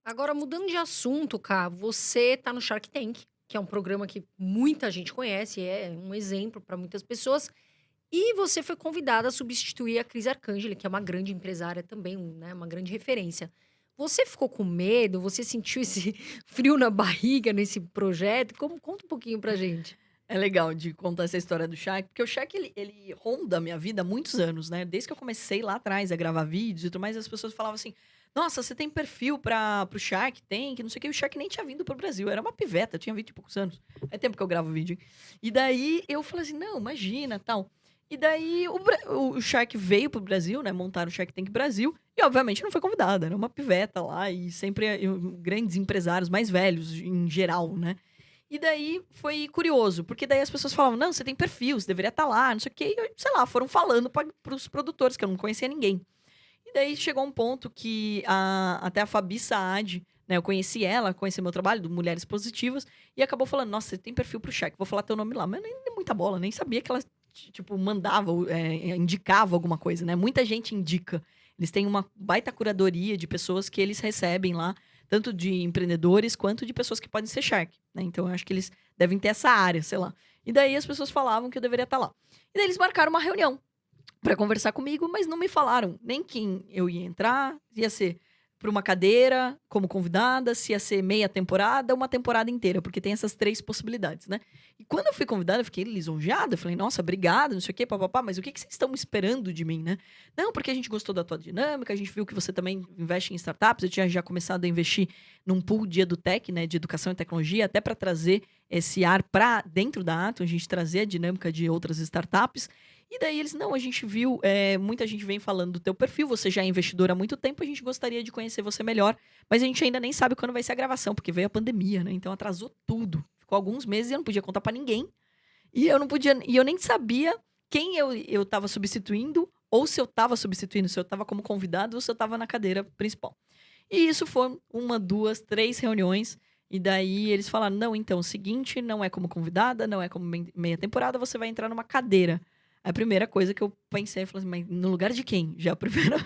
Agora, mudando de assunto, Cá, você tá no Shark Tank, que é um programa que muita gente conhece, é um exemplo para muitas pessoas. E você foi convidada a substituir a Cris Arcangeli, que é uma grande empresária também, né, uma grande referência. Você ficou com medo? Você sentiu esse frio na barriga nesse projeto? Como conta um pouquinho pra gente. É legal de contar essa história do Shaq, porque o Shaq ele ronda a minha vida há muitos anos, né, desde que eu comecei lá atrás a gravar vídeos e tudo mais, as pessoas falavam assim: "Nossa, você tem perfil para o Shark Tank, não sei o quê", o Shark nem tinha vindo para o Brasil, era uma piveta, eu tinha 20 e poucos anos, faz tempo que eu gravo vídeo, hein. E daí eu falei assim: "Não, imagina, tal". E daí o Shark veio para o Brasil, né, montaram o Shark Tank Brasil, e obviamente não foi convidada, era uma piveta lá e sempre, grandes empresários mais velhos em geral, né. E daí foi curioso, porque daí as pessoas falavam: "Não, você tem perfil, você deveria estar lá, não sei o quê", e eu, sei lá, foram falando para os produtores, que eu não conhecia ninguém. E daí chegou um ponto que até a Fabi Saad, né, eu conheci ela, conheci meu trabalho, do Mulheres Positivas, e acabou falando: "Nossa, você tem perfil para o Shark, vou falar teu nome lá", mas eu nem dei muita bola, nem sabia que ela tipo, mandava, indicava alguma coisa, né. Muita gente indica. Eles têm uma baita curadoria de pessoas que eles recebem lá, tanto de empreendedores quanto de pessoas que podem ser Shark, né, então eu acho que eles devem ter essa área, sei lá. E daí as pessoas falavam que eu deveria estar lá. E daí eles marcaram uma reunião para conversar comigo, mas não me falaram nem quem eu ia entrar, se ia ser para uma cadeira como convidada, se ia ser meia temporada ou uma temporada inteira, porque tem essas 3 possibilidades, né. E quando eu fui convidada, eu fiquei lisonjeada, eu falei: "Nossa, obrigada, não sei o quê, pá mas o que que vocês estão esperando de mim, né?". "Não, porque a gente gostou da tua dinâmica, a gente viu que você também investe em startups", eu tinha já começado a investir num pool de EduTech, né, de educação e tecnologia, até para trazer esse ar para dentro da Atom, a gente trazer a dinâmica de outras startups. E daí eles: "Não, a gente viu, muita gente vem falando do teu perfil, você já é investidor há muito tempo, a gente gostaria de conhecer você melhor, mas a gente ainda nem sabe quando vai ser a gravação, porque veio a pandemia, né, então atrasou tudo. Ficou alguns meses e eu não podia contar pra ninguém, e eu nem sabia quem eu estava substituindo, ou se eu estava substituindo, se eu estava como convidado ou se eu estava na cadeira principal. E isso foi uma, 2, 3 reuniões, e daí eles falaram: "Não, então, o seguinte, não é como convidada, não é como meia temporada, você vai entrar numa cadeira". A primeira coisa que eu pensei, eu falei assim: "Mas no lugar de quem?". Já o primeiro,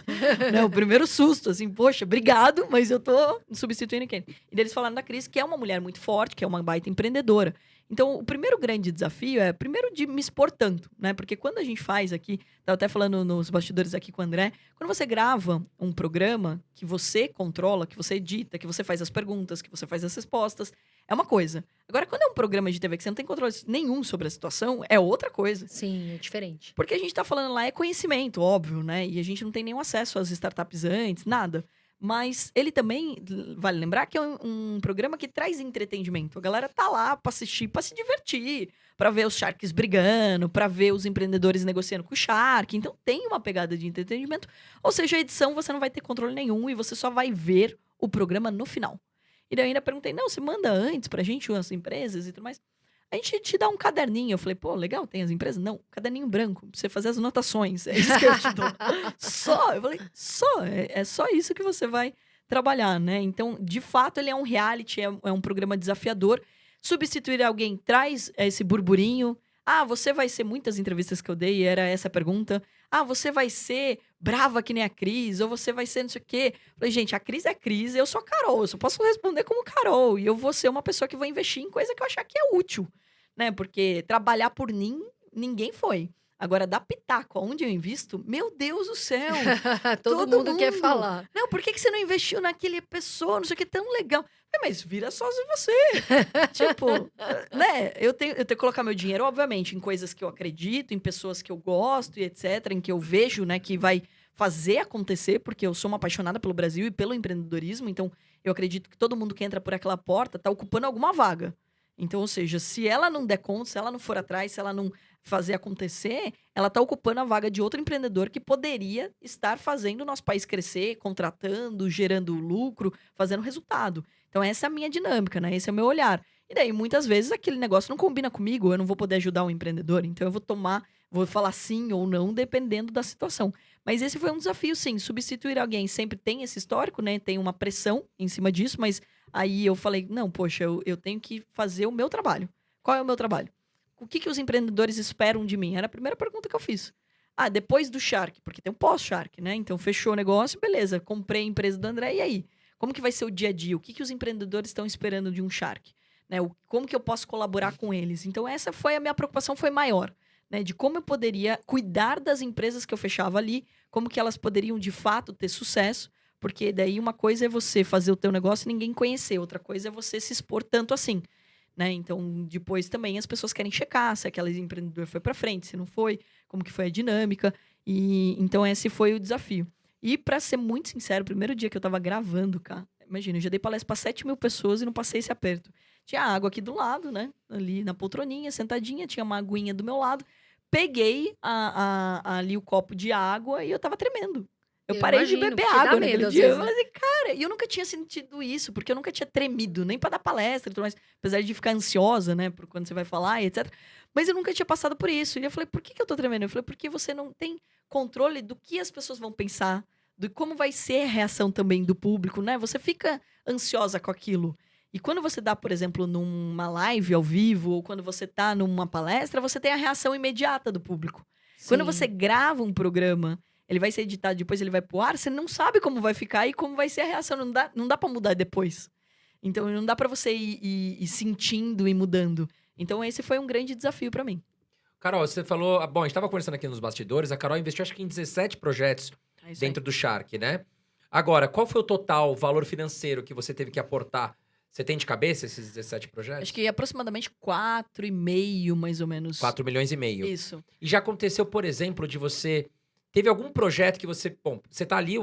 né, o primeiro susto, assim: "Poxa, obrigado, mas eu tô substituindo quem?". E daí eles falaram da Cris, que é uma mulher muito forte, que é uma baita empreendedora. Então o primeiro grande desafio é, primeiro, de me expor tanto, né, porque quando a gente faz aqui, estava até falando nos bastidores aqui com o André, quando você grava um programa que você controla, que você edita, que você faz as perguntas, que você faz as respostas, é uma coisa. Agora, quando é um programa de TV que você não tem controle nenhum sobre a situação, é outra coisa. Sim, é diferente. Porque a gente tá falando lá é conhecimento, óbvio, né, e a gente não tem nenhum acesso às startups antes, nada. Mas ele também, vale lembrar que é um programa que traz entretenimento. A galera tá lá pra assistir, pra se divertir, pra ver os sharks brigando, pra ver os empreendedores negociando com o shark. Então tem uma pegada de entretenimento. Ou seja, a edição você não vai ter controle nenhum e você só vai ver o programa no final. E daí eu ainda perguntei: "Não, você manda antes pra gente as empresas e tudo mais?". "A gente te dá um caderninho". Eu falei: "Pô, legal, tem as empresas?". "Não, caderninho branco, pra você fazer as anotações, é isso que eu te dou". "Só?". Eu falei: "Só, é só isso que você vai trabalhar, né". Então, de fato, ele é um reality, é um programa desafiador. Substituir alguém traz esse burburinho. "Ah, você vai ser", muitas entrevistas que eu dei era essa a pergunta: "Ah, você vai ser brava que nem a Cris, ou você vai ser não sei o quê". Falei: "Gente, a Cris é Cris, eu sou a Carol, eu só posso responder como Carol, e eu vou ser uma pessoa que vai investir em coisa que eu achar que é útil". Né, porque trabalhar por mim, ninguém foi. Agora dar pitaco aonde eu invisto, meu Deus do céu, Todo todo mundo quer mundo. falar. "Não, por que que você não investiu naquele pessoa, não sei o que, tão legal". Mas vira sócio você". Tipo, né, eu tenho que colocar meu dinheiro, obviamente, em coisas que eu acredito, em pessoas que eu gosto e etcétera, em que eu vejo, né, que vai fazer acontecer, porque eu sou uma apaixonada pelo Brasil e pelo empreendedorismo, então eu acredito que todo mundo que entra por aquela porta tá ocupando alguma vaga. Então, ou seja, se ela não der conta, se ela não for atrás, se ela não fazer acontecer, ela tá ocupando a vaga de outro empreendedor que poderia estar fazendo o nosso país crescer, contratando, gerando lucro, fazendo resultado. Então essa é a minha dinâmica, né, esse é o meu olhar. E daí muitas vezes aquele negócio não combina comigo, eu não vou poder ajudar o empreendedor, então eu vou falar sim ou não dependendo da situação. Mas esse foi um desafio sim, substituir alguém sempre tem esse histórico, né, tem uma pressão em cima disso, mas aí eu falei: "Não, poxa, eu tenho que fazer o meu trabalho". Qual é o meu trabalho? O que que os empreendedores esperam de mim? Era a primeira pergunta que eu fiz. Ah, depois do Shark, porque tem um pós-Shark, né, então fechou o negócio, beleza, comprei a empresa do André, e aí? Como que vai ser o dia a dia? O que que os empreendedores estão esperando de um Shark? Né? Como que eu posso colaborar com eles? Então, essa foi a minha preocupação, foi maior. Né? De como eu poderia cuidar das empresas que eu fechava ali, como que elas poderiam, de fato, ter sucesso. Porque daí uma coisa é você fazer o teu negócio e ninguém conhecer. Outra coisa é você se expor tanto assim. Né? Então, depois também as pessoas querem checar se aquele empreendedor foi para frente, se não foi, como que foi a dinâmica. E então esse foi o desafio. E para ser muito sincero, o primeiro dia que eu tava gravando, cara, imagina, eu já dei palestra para 7.000 pessoas e não passei esse aperto. Tinha água aqui do lado, né? Ali na poltroninha, sentadinha, tinha uma aguinha do meu lado. Peguei ali o copo de água e eu tava tremendo. Eu Eu parei de imagino, beber porque dá água medo naquele às dia. Eu vezes, né? falei, cara, e eu nunca tinha sentido isso, porque eu nunca tinha tremido, nem para dar palestra e tudo mais. Apesar de ficar ansiosa, né, por quando você vai falar e etc. Mas eu nunca tinha passado por isso. E eu falei, por que que eu tô tremendo? Eu falei, porque você não tem controle do que as pessoas vão pensar, de como vai ser a reação também do público, né? Você fica ansiosa com aquilo. E quando você dá, por exemplo, numa live ao vivo, ou quando você tá numa palestra, você tem a reação imediata do público. Quando você Sim. grava um programa, ele vai ser editado, depois ele vai pro ar, você não sabe como vai ficar e como vai ser a reação. Não dá pra mudar depois. Então, não dá pra você ir sentindo e mudando. Então, esse foi um grande desafio pra mim. Carol, você falou. Bom, a gente tava conversando aqui nos bastidores. A Carol investiu, acho que em 17 projetos É isso aí. dentro do Shark, né? Agora, qual foi o total valor financeiro que você teve que aportar? Você tem de cabeça esses 17 projetos? Acho que aproximadamente 4,5, mais ou menos. 4 milhões e meio. Isso. E já aconteceu, por exemplo, de você. Teve algum projeto que você. Bom, você tá ali,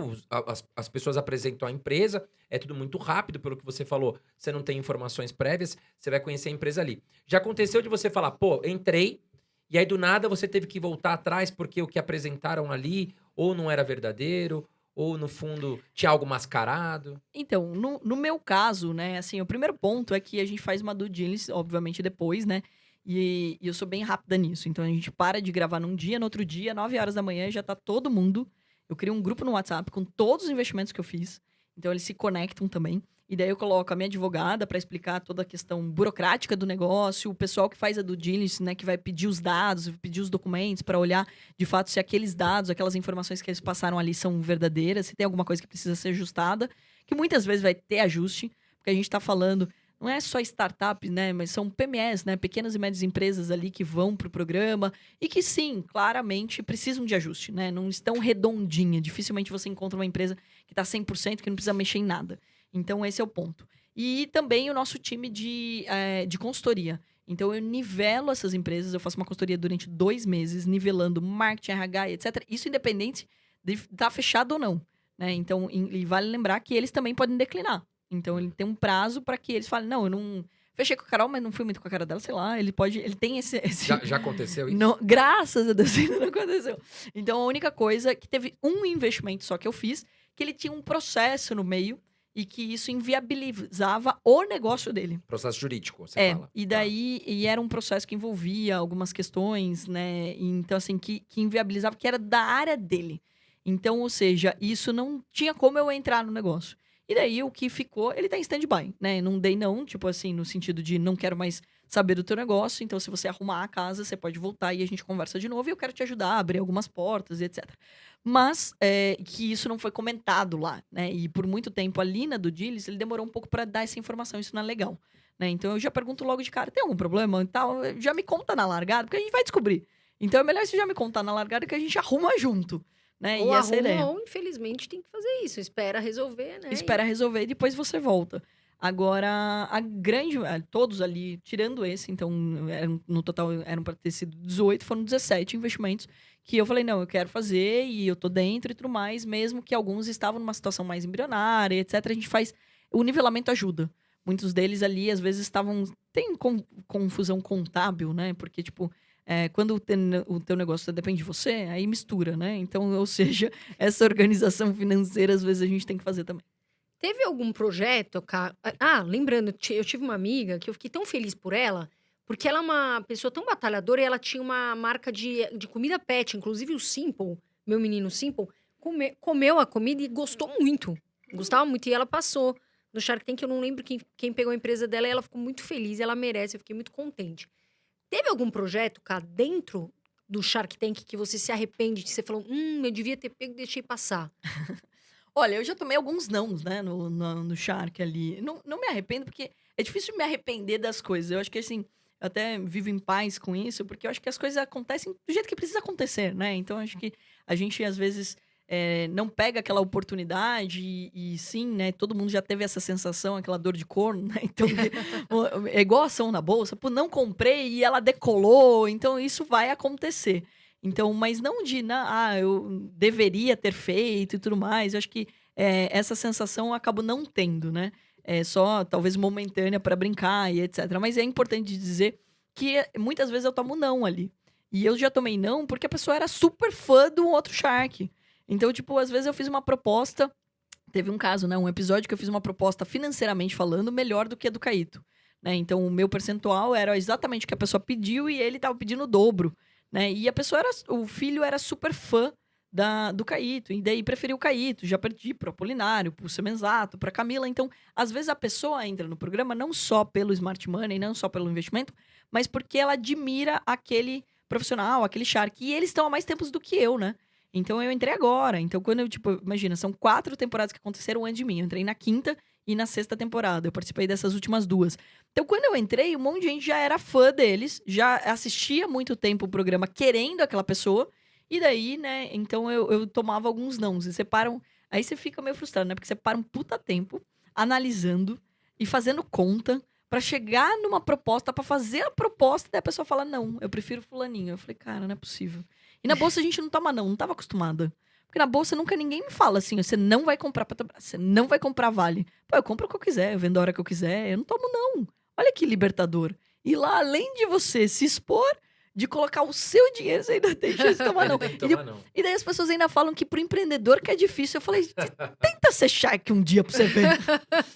as pessoas apresentam a empresa, é tudo muito rápido, pelo que você falou. Você não tem informações prévias, você vai conhecer a empresa ali. Já aconteceu de você falar, pô, entrei, e aí do nada você teve que voltar atrás porque o que apresentaram ali ou não era verdadeiro, ou no fundo tinha algo mascarado. Então, no meu caso, né, assim, o primeiro ponto é que a gente faz uma due diligence, obviamente, depois, né? E eu sou bem rápida nisso. Então, a gente para de gravar num dia, no outro dia, 9 horas da manhã, já tá todo mundo. Eu crio um grupo no WhatsApp com todos os investimentos que eu fiz. Então, eles se conectam também. E daí eu coloco a minha advogada para explicar toda a questão burocrática do negócio, o pessoal que faz a due diligence, né, que vai pedir os dados, pedir os documentos para olhar de fato se aqueles dados, aquelas informações que eles passaram ali são verdadeiras, se tem alguma coisa que precisa ser ajustada, que muitas vezes vai ter ajuste, porque a gente está falando, não é só startup, né, mas são PMEs, né, pequenas e médias empresas ali que vão para o programa e que sim, claramente precisam de ajuste, né, não estão redondinha, dificilmente você encontra uma empresa que está 100%, que não precisa mexer em nada. Então, esse é o ponto. E também o nosso time de consultoria. Então, eu nivelo essas empresas, eu faço uma consultoria durante 2 meses, nivelando marketing, RH, etc. Isso independente de estar fechado ou não. Né? Então, e vale lembrar que eles também podem declinar. Então, ele tem um prazo para que eles falem, não, eu não fechei com a Carol, mas não fui muito com a cara dela, sei lá. Ele tem esse... Já aconteceu isso? Não, graças a Deus, ainda não aconteceu. Então, a única coisa que teve um investimento só que eu fiz, que ele tinha um processo no meio, e que isso inviabilizava o negócio dele. Processo jurídico, você fala. E daí, e era um processo que envolvia algumas questões, né? Então, assim, que inviabilizava, que era da área dele. Então, ou seja, isso não tinha como eu entrar no negócio. E daí, o que ficou, ele tá em stand-by, né? Não dei não, tipo assim, no sentido de não quero mais saber do teu negócio. Então, se você arrumar a casa, você pode voltar e a gente conversa de novo. E eu quero te ajudar a abrir algumas portas e etc. Mas que isso não foi comentado lá, né? E por muito tempo ali na due diligence, ele demorou um pouco para dar essa informação, isso não é legal. Né? Então eu já pergunto logo de cara, tem algum problema e tal? Já me conta na largada, porque a gente vai descobrir. Então é melhor você já me contar na largada que a gente arruma junto. Né? Ou E essa é a ideia. ou infelizmente tem que fazer isso. Espera resolver, né? Espera resolver e depois você volta. Agora, todos ali, tirando esse, então, no total eram para ter sido 18, foram 17 investimentos que eu falei, não, eu quero fazer e eu tô dentro e tudo mais, mesmo que alguns estavam numa situação mais embrionária, etc. A gente faz, o nivelamento ajuda. Muitos deles ali, às vezes, tem confusão contábil, né? Porque, tipo, quando o teu negócio depende de você, aí mistura, né? Então, ou seja, essa organização financeira, às vezes, a gente tem que fazer também. Teve algum projeto, lembrando, eu tive uma amiga que eu fiquei tão feliz por ela, porque ela é uma pessoa tão batalhadora e ela tinha uma marca de comida pet, inclusive o Simple, meu menino Simple, comeu a comida e gostou muito. Gostava muito. E ela passou no Shark Tank, eu não lembro quem pegou a empresa dela, e ela ficou muito feliz, ela merece, eu fiquei muito contente. Teve algum projeto, cara, dentro do Shark Tank que você se arrepende, que você falou, eu devia ter pego e deixei passar? Olha, eu já tomei alguns nãos, né, no Shark ali. Não me arrependo, porque é difícil me arrepender das coisas. Eu acho que, assim, eu até vivo em paz com isso, porque eu acho que as coisas acontecem do jeito que precisa acontecer, né? Então, eu acho que a gente, às vezes, não pega aquela oportunidade e sim, né? Todo mundo já teve essa sensação, aquela dor de corno, né? Então, é igual ação na bolsa. Pô, não comprei e ela decolou. Então, isso vai acontecer. Então, mas não de, eu deveria ter feito e tudo mais. Eu acho que essa sensação eu acabo não tendo, né? É só, talvez, momentânea para brincar e etc. Mas é importante dizer que muitas vezes eu tomo não ali. E eu já tomei não porque a pessoa era super fã do outro Shark. Então, tipo, às vezes eu fiz uma proposta. Teve um caso, né? Um episódio que eu fiz uma proposta financeiramente falando melhor do que a do Caíto. Né? Então, o meu percentual era exatamente o que a pessoa pediu e ele tava pedindo o dobro. Né? E o filho era super fã do Caíto, e daí preferiu o Caíto, já perdi pro Apolinário, pro Semenzato, pra Camila. Então, às vezes a pessoa entra no programa não só pelo Smart Money, não só pelo investimento, mas porque ela admira aquele profissional, aquele Shark. E eles estão há mais tempos do que eu, né? Então, eu entrei agora. Então, quando eu, tipo, imagina, são 4 temporadas que aconteceram antes de mim. Eu entrei na 5ª e na 6ª temporada. Eu participei dessas últimas 2. Então, quando eu entrei, um monte de gente já era fã deles, já assistia há muito tempo o programa querendo aquela pessoa, e daí, né, então eu tomava alguns nãos. E aí você fica meio frustrado, né? Porque você para um puta tempo analisando e fazendo conta pra chegar numa proposta, pra fazer a proposta, e daí a pessoa fala, não, eu prefiro fulaninho. Eu falei, cara, não é possível. E na bolsa a gente não toma não tava acostumada. Porque na bolsa nunca ninguém me fala assim, você não vai comprar Petrobras, você não vai comprar Vale. Pô, eu compro o que eu quiser, eu vendo a hora que eu quiser, eu não tomo não. Olha que libertador. E lá, além de você se expor, de colocar o seu dinheiro, você ainda tem chance de tomar não. Tem que tomar não. E daí as pessoas ainda falam que pro empreendedor que é difícil. Eu falei, tenta ser Shark um dia pra você ver.